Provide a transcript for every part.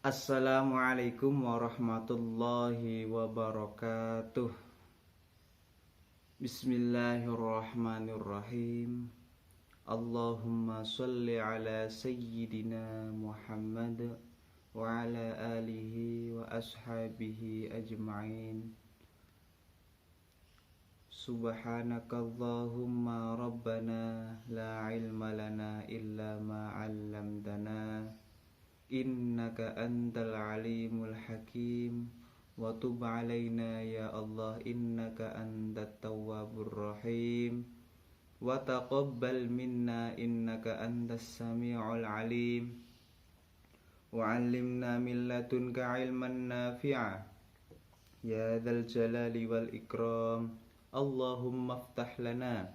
Assalamualaikum warahmatullahi wabarakatuh. Bismillahirrahmanirrahim. Allahumma sholli ala sayyidina Muhammad wa ala alihi wa ashabihi ajma'in. Subhanakallahumma rabbana la ilma lana illa ma 'allamtana. Innaka antal alimul hakim wa tub alaina ya Allah innaka antat tawwabur rahim wa taqabbal minna innaka antas sami'ul alim wa 'allimna min ladunka ilman nafi'a ya dzal jalali wal ikram. Allahumma iftah lana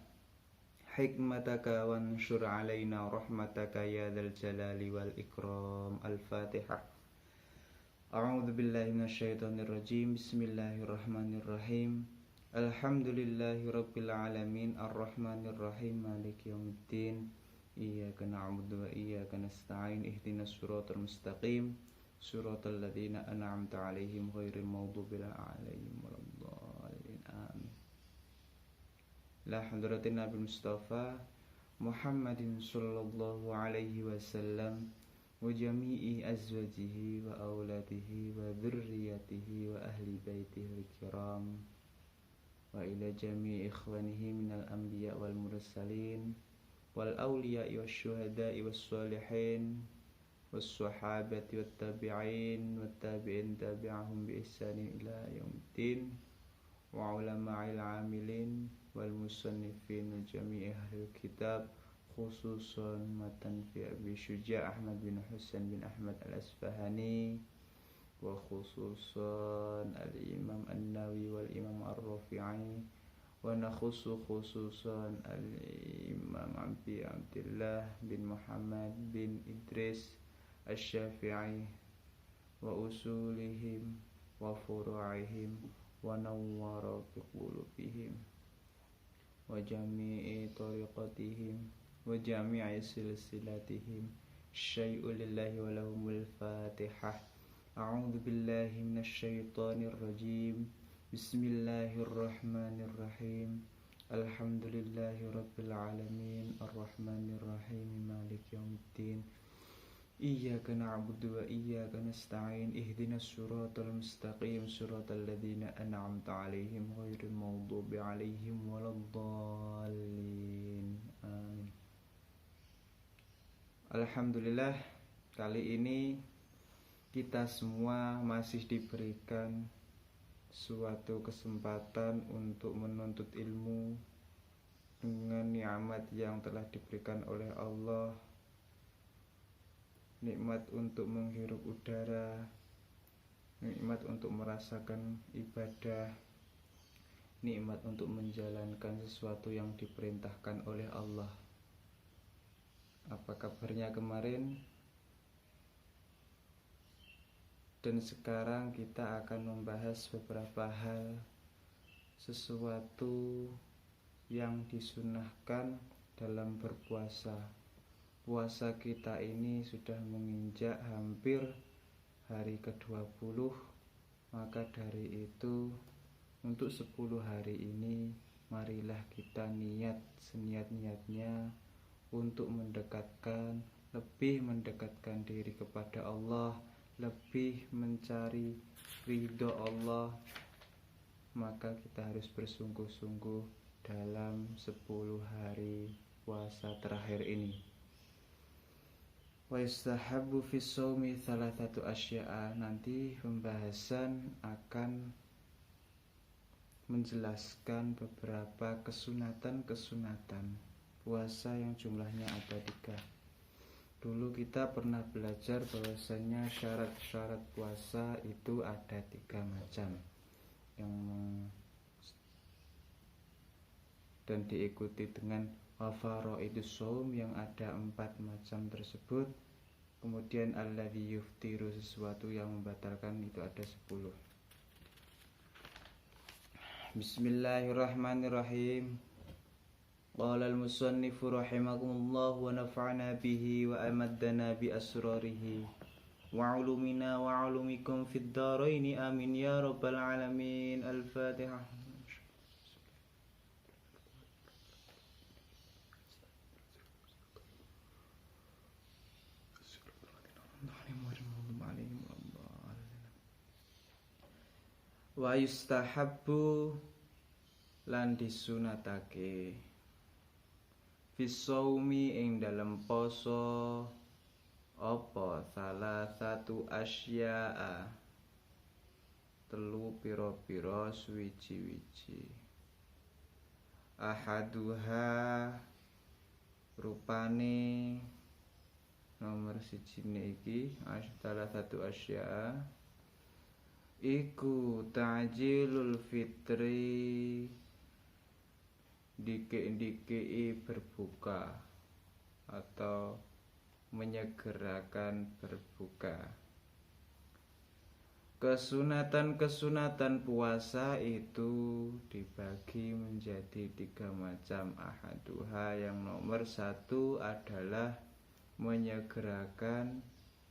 hikmataka wanshur alaina rahmataka ya dzal jalali wal ikram. Al-Fatihah. A'udzu billahi minasyaitonir rajim. Bismillahirrahmanirrahim. Alhamdulillahi rabbil alamin arrahmanir rahim maliki yaumiddin. Iyyaka na'budu wa iyyaka nasta'in ihdinas siratal mustaqim siratal ladzina an'amta 'alaihim ghairil maghdubi 'alaihim waladdallin. Amin. La hadratin Nabi Mustafa Muhammadin sallallahu alaihi wasallam wa jami'i azwajihi wa auladihi wa dzurriyyatihi wa ahli baitihi kiram wa ila jami'i ikhwanihi minal anbiya wal mursalin wal awliya'i wasyuhada'i wassalihin wassahabati wattabi'in wattabi'in tabi'ahum bi ihsanin ila yaumiddin wa ulama'il amilin wal musannifin wa jami'i ahlil kitab khususan matan fi Abi Syuja' Ahmad bin Husain bin Ahmad al-Asfahani wa khususan al-Imam An-Nawawi wal Imam Ar-Rafi'i wa nakhusu khususan al-Imam Abi Abdullah bin Muhammad bin Idris Asy-Syafi'i wa usulihim wa furu'ihim wa nawwara bi qulubihim wa jami'i tariqatihim wa jami'i silsilatihim syai'u lillahi wa lahumul fatihah. A'udzu billahi minasyaitonir rajim. Bismillahirrahmanirrahim. Alhamdulillahi rabbil alamin arrahmanir rahim maliki yaumiddin. Iyyaka na'budu wa iyyaka nasta'in ihdinas siratal mustaqim siratal ladzina an'amta 'alaihim ghairil maghdubi 'alaihim waladdallin. Amin. Alhamdulillah, kali ini kita semua masih diberikan suatu kesempatan untuk menuntut ilmu dengan nikmat yang telah diberikan oleh Allah. Nikmat untuk menghirup udara, nikmat untuk merasakan ibadah, nikmat untuk menjalankan sesuatu yang diperintahkan oleh Allah. Apa kabarnya kemarin? Dan sekarang kita akan membahas beberapa hal, sesuatu yang disunahkan dalam berpuasa. Puasa kita ini sudah menginjak hampir hari ke-20. Maka dari itu untuk 10 hari ini marilah kita niat seniat-niatnya untuk lebih mendekatkan diri kepada Allah, lebih mencari ridho Allah. Maka kita harus bersungguh-sungguh dalam 10 hari puasa terakhir ini. Wa yastahabbu fi shaumi thalathatu asya'a. Nanti pembahasan akan menjelaskan beberapa kesunatan-kesunatan puasa yang jumlahnya ada 3. Dulu kita pernah belajar bahwasanya syarat-syarat puasa itu ada 3 macam dan diikuti dengan wafaroidus shaum yang ada 4 macam tersebut. Kemudian alladzi yuftiru, sesuatu yang membatalkan, itu ada 10. Bismillahirrahmanirrahim. Qala al-musannifu rahimakumullah wa nafa'na bihi wa amaddana bi asrarihi wa ulumina wa ulumikum fid dharaini amin ya rabbal alamin. Al-Fatihah. Wa yustahabbu lan disunatake fisaumi ing dalem poso apa salah satu asya'a telu pira-pira suwiji-wiji. Ahaduha rupane nomor sijine iki salah satu asya'a iku ta'jilul fitri dike-dikei berbuka atau menyegerakan berbuka. Kesunatan-kesunatan puasa itu dibagi menjadi 3 macam. Ahaduha yang nomor 1 adalah menyegerakan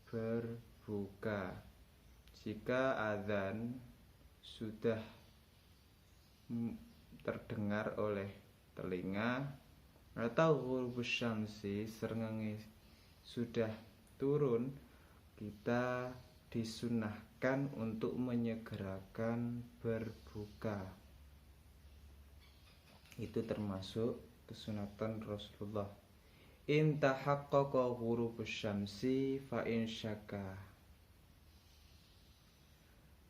berbuka. Jika azan sudah terdengar oleh telinga atau ghurubus syamsi srengenge sudah turun, kita disunahkan untuk menyegerakan berbuka. Itu termasuk kesunatan Rasulullah. In tahaqqaqa ghurubus syamsi fa in syakka.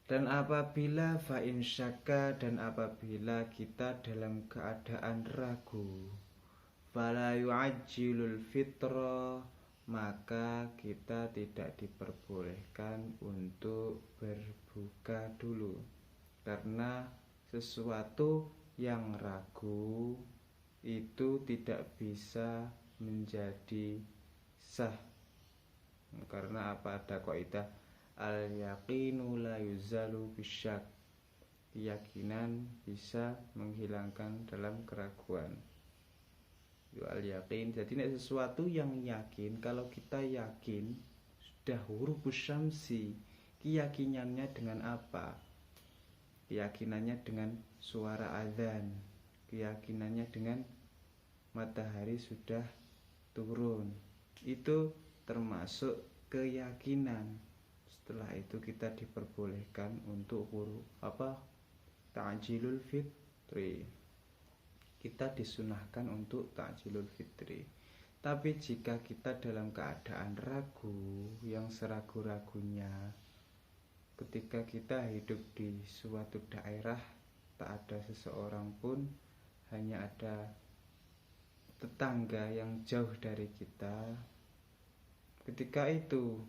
Dan apabila fa'in syakka, dan apabila kita dalam keadaan ragu, fala yu'ajjilul fitra, maka kita tidak diperbolehkan untuk berbuka dulu. Karena sesuatu yang ragu itu tidak bisa menjadi sah. Karena apa? Ada kaidah al-yaqinu la yuzalu bisyak. Keyakinan bisa menghilangkan dalam keraguan. Itu al-yaqin. Jadi ini sesuatu yang yakin. Kalau kita yakin sudah hurufus syamsi, keyakinannya dengan apa? Keyakinannya dengan suara azan. Keyakinannya dengan matahari sudah turun. Itu termasuk keyakinan. Setelah itu kita diperbolehkan untuk ta'jilul fitri. Kita disunahkan untuk ta'jilul fitri. Tapi jika kita dalam keadaan ragu, yang seragu-ragunya, ketika kita hidup di suatu daerah tak ada seseorang pun, hanya ada tetangga yang jauh dari kita, ketika itu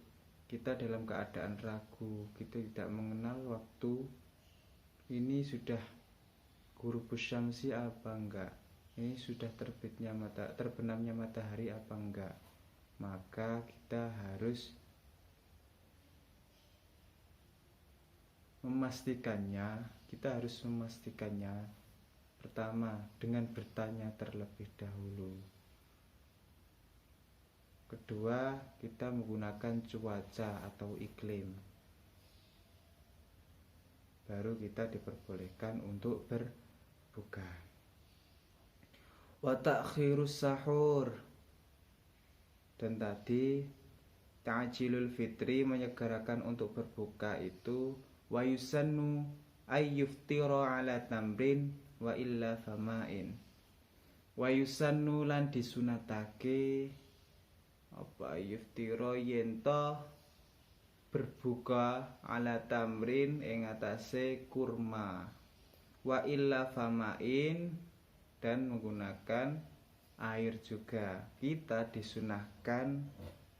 kita dalam keadaan ragu, kita tidak mengenal waktu ini sudah ghurubus syamsi apa enggak, ini sudah terbenamnya matahari apa enggak, maka kita harus memastikannya. Pertama dengan bertanya terlebih dahulu. Kedua, kita menggunakan cuaca atau iklim. Baru kita diperbolehkan untuk berbuka. Wa ta'khirus sahur. Dan tadi ta'jilul fitri, menyegerakan untuk berbuka itu wa yusannu ayyuftira ala tamrin wa illa fama'in. Wa yusannu lan disunatake apa yuftira yenta berbuka ala tamrin ing atase kurma, wa illa famain, dan menggunakan air juga. Kita disunahkan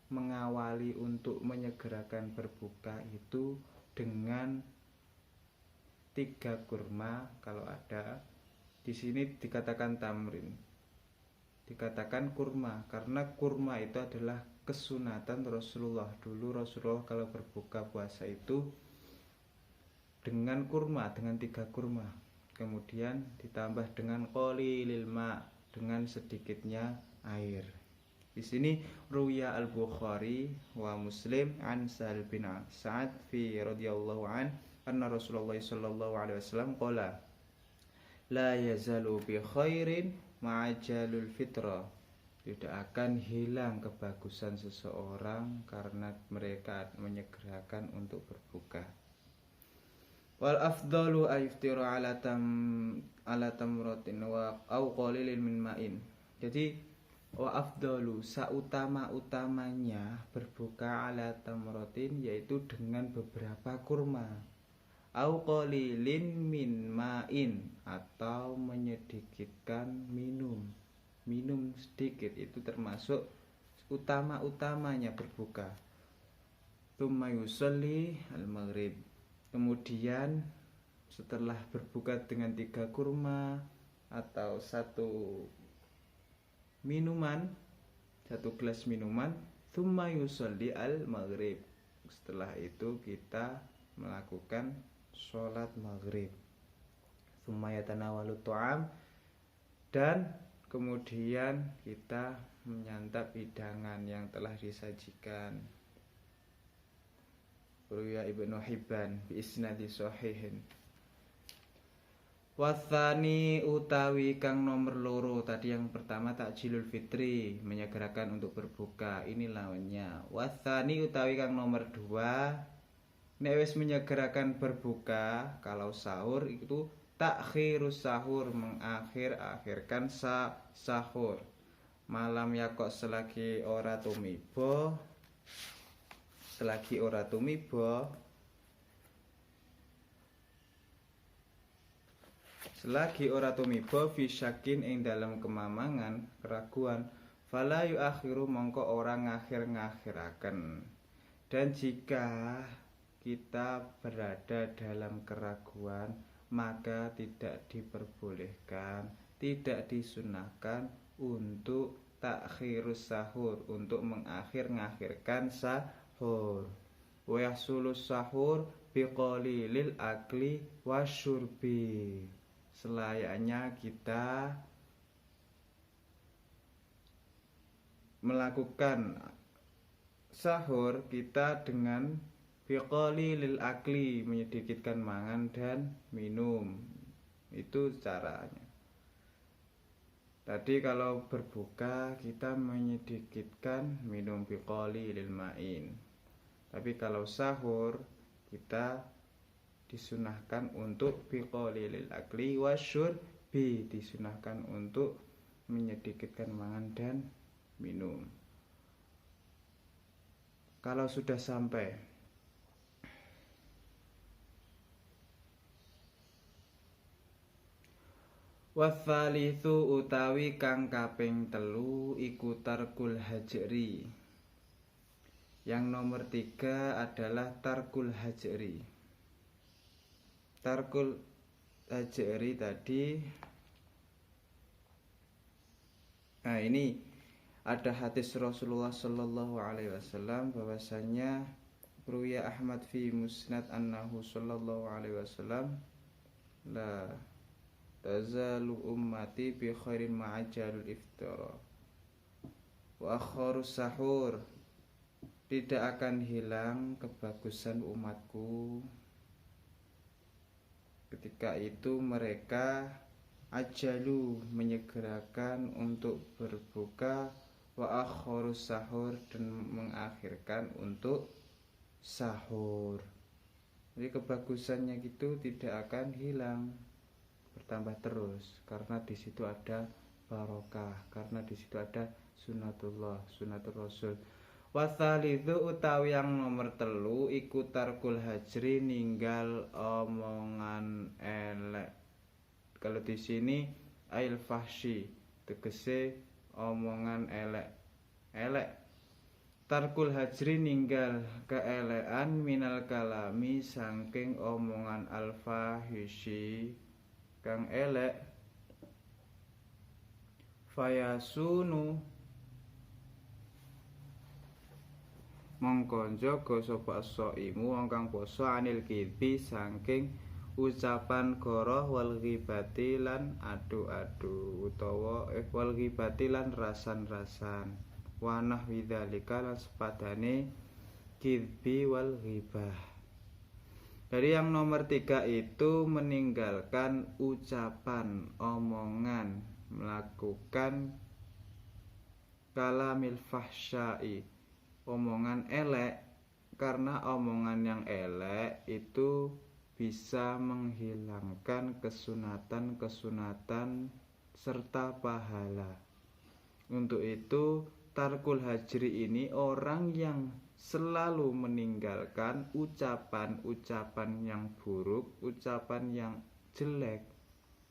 mengawali untuk menyegerakan berbuka itu dengan 3 kurma. Kalau ada di sini dikatakan tamrin, dikatakan kurma, karena kurma itu adalah kesunatan Rasulullah. Dulu Rasulullah kalau berbuka puasa itu dengan kurma, dengan 3 kurma, kemudian ditambah dengan qalilil ma, dengan sedikitnya air. Di sini ruya al-Bukhari wa Muslim an Sahal bin Sa'ad fi radhiyallahu an anna Rasulullah sallallahu alaihi wasallam qala la yazalu bi khairin ma'ajalul fitrah. Tidak akan hilang kebagusan seseorang karena mereka menyegerakan untuk berbuka. Wal afdalu ayuftiru ala tamratin wa au qalilin min ma'in. Jadi wa afdalu sautama-utamanya berbuka ala tamratin yaitu dengan beberapa kurma. Au qalilin min ma'in atau menyedikitkan minum sedikit, itu termasuk utama-utamanya berbuka. Tsumma yusalli al-maghrib. Kemudian setelah berbuka dengan 3 kurma atau 1 gelas minuman, tsumma yusalli al-maghrib. Setelah itu kita melakukan sholat maghrib. Tsumma yatanawalu ta'am, dan kemudian kita menyantap hidangan yang telah disajikan. Ruya Ibnu Hibban bi isnadi sahihin. Wathani utawi kang nomor loro, tadi yang pertama takjilul fitri, menyegerakan untuk berbuka, ini lawannya. Wathani utawi kang nomor 2, nek wis menyegerakan berbuka, kalau sahur itu takhirus sahur, mengakhir-akhirkan sahur. Malam ya kok selagi ora tumiba fisyakin ing dalam kemamangan, keraguan, fala yuakhiru mongko ora ngakhir-ngakhiraken. Dan jika kita berada dalam keraguan, maka tidak diperbolehkan, tidak disunahkan untuk takhirus sahur, untuk mengakhir-ngakhirkan sahur. Wa yahsulus sahur biqalilil akli wasyurbi. Selayaknya kita melakukan sahur kita dengan biqalilil akli, menyedikitkan mangan dan minum. Itu caranya. Tadi kalau berbuka kita menyedikitkan minum biqalilil ma'in. Tapi kalau sahur kita disunahkan untuk biqalilil akli wasyurbi, disunahkan untuk menyedikitkan mangan dan minum. Kalau sudah sampai wathalithu utawi kang kaping 3 iku tarkul hajri. Yang nomor 3 adalah tarkul hajri. Tarkul hajri tadi, nah ini ada hadis Rasulullah sallallahu alaihi wasallam bahwasanya ruya Ahmad fi musnad annahu sallallahu alaihi wasallam la tazalu ummati bi khairin ma'ajalul iftara wa akharus sahur. Tidak akan hilang kebagusan umatku ketika itu mereka ajalu, menyegerakan untuk berbuka, wa akharus sahur, dan mengakhirkan untuk sahur. Jadi kebagusannya itu tidak akan hilang, bertambah terus, karena di situ ada barokah, karena di situ ada sunatullah, sunatul rasul. Wasalithu utawi yang nomor 3 iku tarkul hajri, ninggal omongan elek. Kalau di sini ail fahsyi, tegese omongan elek. Tarkul hajri, ninggal keelekan, minal kalami, saking omongan al fahishi kang elek. Fayasunu mongko njaga sapa as-shaimu wong kang poso anil kidbi, saking ucapan goroh, wal ghibati lan adu-adu, utawa wal ghibati lan rasan-rasan. wa nahwi dzalika lan sepadane kidbi wal ghibah. Dari yang nomor 3 itu meninggalkan ucapan, omongan, melakukan kalamil fahsyai, omongan elek, karena omongan yang elek itu bisa menghilangkan kesunatan-kesunatan serta pahala. Untuk itu tarkul hajri ini orang yang selalu meninggalkan ucapan-ucapan yang buruk, ucapan yang jelek,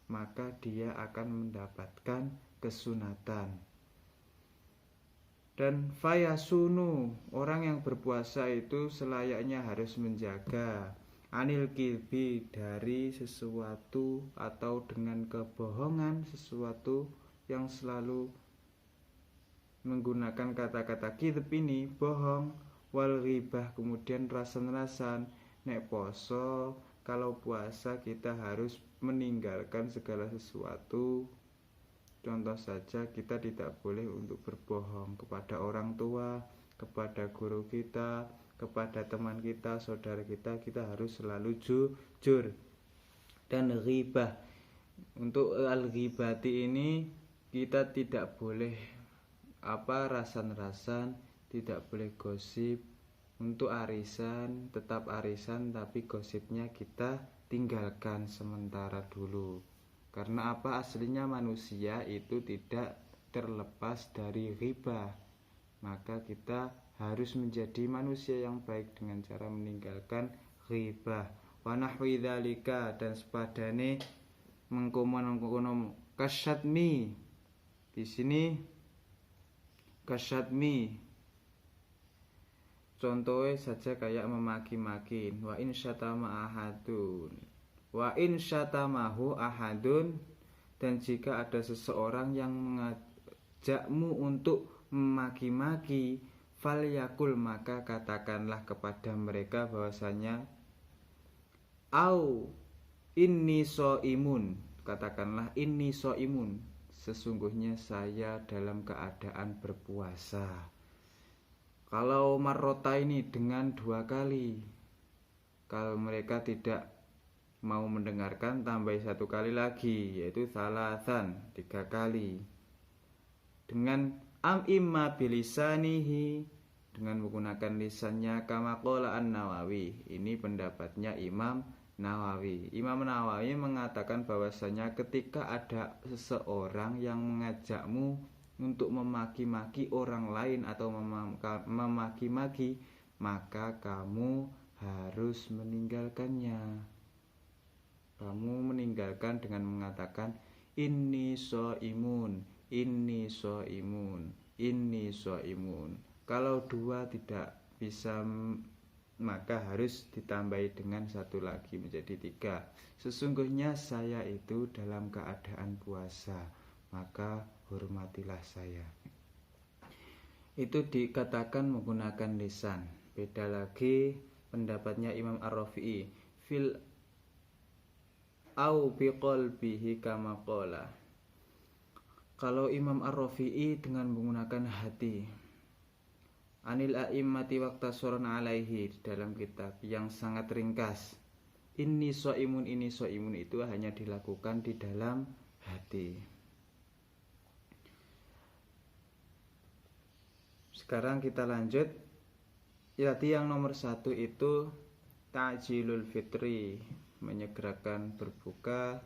maka dia akan mendapatkan kesunatan. Dan fayasunu, orang yang berpuasa itu selayaknya harus menjaga anil kilbi, dari sesuatu atau dengan kebohongan, sesuatu yang selalu menggunakan kata-kata kidb ini, bohong, wal ghibah, kemudian rasan-rasan. Nek poso, kalau puasa kita harus meninggalkan segala sesuatu. Contoh saja, kita tidak boleh untuk berbohong kepada orang tua, kepada guru kita, kepada teman kita, saudara kita harus selalu jujur. Dan ghibah, untuk al-ghibati ini kita tidak boleh rasan-rasan, tidak boleh gosip. Untuk arisan, tetap arisan, tapi gosipnya kita tinggalkan sementara dulu. Karena aslinya manusia itu tidak terlepas dari ghibah. Maka kita harus menjadi manusia yang baik dengan cara meninggalkan ghibah. Wa nahwi dzalika, dan sepadane mengkono kasyatmi. Di sini kasyatmi contohnya saja kayak memaki-maki. Wa in syatama ahadun, dan jika ada seseorang yang mengajakmu untuk memaki-maki, falyakul, maka katakanlah kepada mereka bahwasanya au inni shaimun, katakanlah inni shaimun, sesungguhnya saya dalam keadaan berpuasa. Kalau marrota ini dengan 2 kali. Kalau mereka tidak mau mendengarkan, tambah 1 kali lagi, yaitu salasan, 3 kali. Dengan imma bilisanihi, dengan menggunakan lisannya, kama qala an-Nawawi. Ini pendapatnya Imam Nawawi. Imam Nawawi mengatakan bahwasanya ketika ada seseorang yang mengajakmu untuk memaki-maki orang lain atau memaki-maki, maka kamu harus meninggalkannya. Kamu meninggalkan dengan mengatakan inni shaimun, inni shaimun, inni shaimun. Kalau 2 tidak bisa, maka harus ditambahi dengan 1 lagi menjadi 3. Sesungguhnya saya itu dalam keadaan puasa, maka hormatilah saya. Itu dikatakan menggunakan lisan. Beda lagi pendapatnya Imam Ar-Rafi'i, fil au biqalbihi kama qala. Kalau Imam Ar-Rafi'i dengan menggunakan hati. Anil a'immati waqtasurun alaihi, dalam kitab yang sangat ringkas. Inni shaimun itu hanya dilakukan di dalam hati. Sekarang kita lanjut. Yaitu yang nomor 1 itu ta'jilul fitri, menyegerakan berbuka,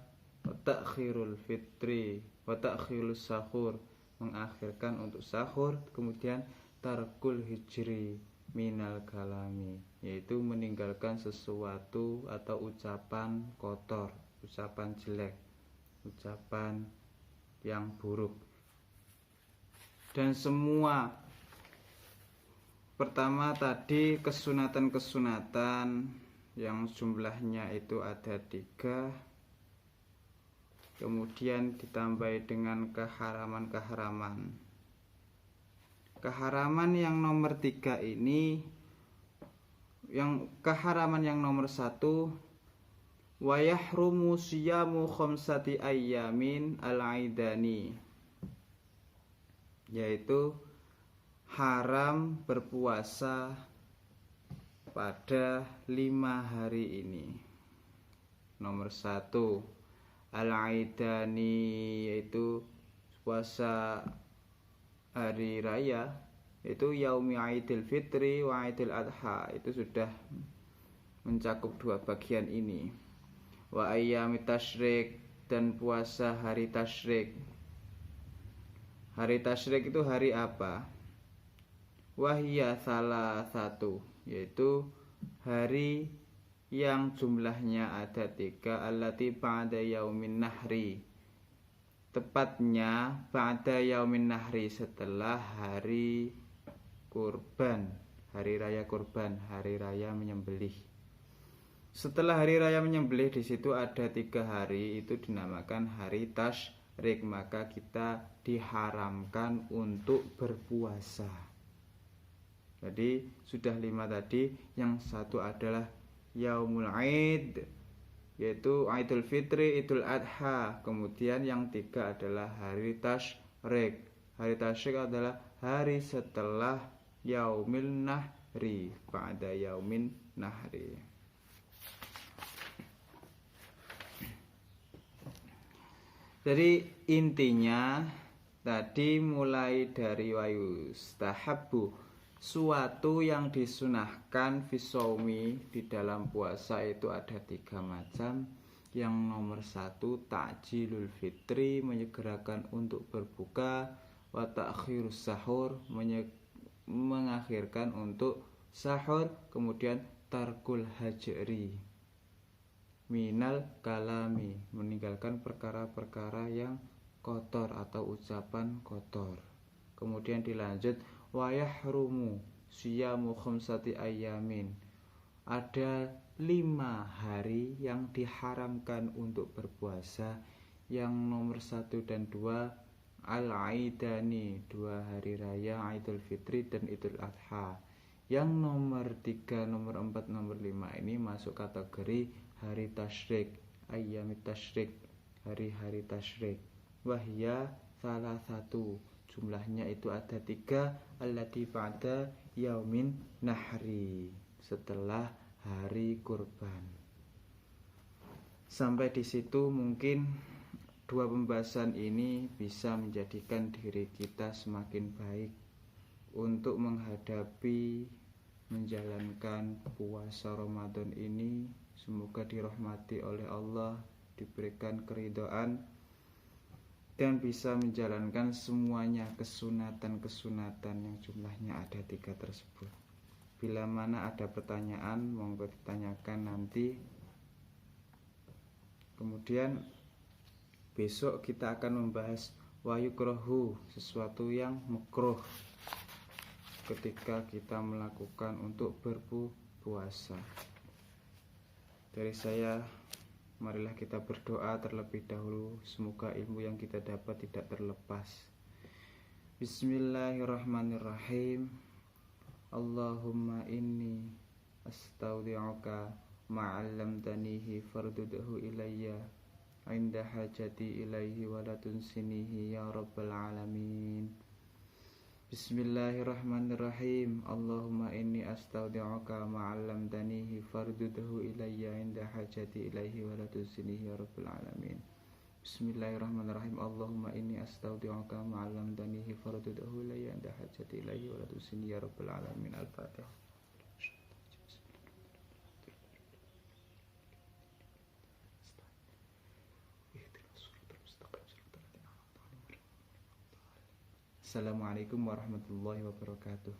wa ta'khirul fitri, wa ta'khirus sahur, mengakhirkan untuk sahur, kemudian tarkul hijri minal kalami, yaitu meninggalkan sesuatu atau ucapan kotor, ucapan jelek, ucapan yang buruk. Dan semua, pertama tadi kesunatan-kesunatan yang jumlahnya itu ada 3, kemudian ditambahi dengan keharaman-keharaman. Keharaman yang nomor 3 ini, keharaman yang nomor 1, wa yahrumu siyamu khamsati ayyamin al-aidani, yaitu haram berpuasa pada 5 hari ini. Nomor 1, al-aidani, yaitu puasa hari raya, yaitu yaumi Aidil Fitri wa Aidil Adha. Itu sudah mencakup 2 bagian ini. Wa ayyamit tasyrik, dan puasa hari tasyrik. Hari tasyrik itu hari apa? Wahiyya salah satu, yaitu hari yang jumlahnya ada 3, allati ba'da yaumin nahri, tepatnya ba'da yaumin nahri, setelah hari kurban, hari raya kurban, hari raya menyembelih. Setelah hari raya menyembelih, di situ ada 3 hari, itu dinamakan hari tasyrik. Maka kita diharamkan untuk berpuasa. Jadi sudah 5 tadi. Yang satu adalah Yaumul Aid, yaitu Idul Fitri, Idul Adha. Kemudian yang 3 adalah hari tasyrik. Hari tasyrik adalah hari setelah Yaumil Nahri, pada Yaumin Nahri. Jadi intinya tadi mulai dari wayustahabbu, suatu yang disunahkan fisaumi, di dalam puasa itu ada 3 macam. Yang nomor 1, ta'jilul fitri, menyegerakan untuk berbuka. Wa ta'khirus sahur, mengakhirkan untuk sahur. Kemudian tarkul hajri minal kalami, meninggalkan perkara-perkara yang kotor atau ucapan kotor. Kemudian dilanjut wa yahrumu siyamu khamsati ayyamin, ada 5 hari yang diharamkan untuk berpuasa. Yang nomor 1 dan 2 al-aidani, 2 hari raya Idul Fitri dan Idul Adha. Yang nomor 3, nomor 4, nomor 5 ini masuk kategori hari tasyrik, ayyamit tasyrik, hari-hari tasyrik. Wahya salah satu, jumlahnya itu ada 3, allati ba'da yaumin nahri, setelah hari kurban. Sampai di situ mungkin 2 pembahasan ini bisa menjadikan diri kita semakin baik untuk menghadapi menjalankan puasa Ramadan ini. Semoga dirahmati oleh Allah, diberikan keridhaan, dan bisa menjalankan semuanya kesunatan-kesunatan yang jumlahnya ada 3 tersebut. Bila mana ada pertanyaan, monggo ditanyakan nanti. Kemudian besok kita akan membahas wayukrohu, sesuatu yang makruh ketika kita melakukan untuk berpuasa. Dari saya, marilah kita berdoa terlebih dahulu, semoga ilmu yang kita dapat tidak terlepas. Bismillahirrahmanirrahim. Allahumma inni astaudi'uka ma'allamtanihi fardudhu ilayya inda hajati ilaihi wa la tunsinihi ya rabbal alamin. Bismillahirrahmanirrahim. Allahumma inni astaudi'uka ma'allamtanihi fardudhu ilayya inda hajati ilaihi wa la tunsinihi ya rabbal alamin. Bismillahirrahmanirrahim. Allahumma inni astaudi'uka ma'allamtanihi fardudhu ilayya inda hajati ilaihi wa la tunsinihi ya rabbal alamin. Al-Fatihah. Assalamualaikum warahmatullahi wabarakatuh.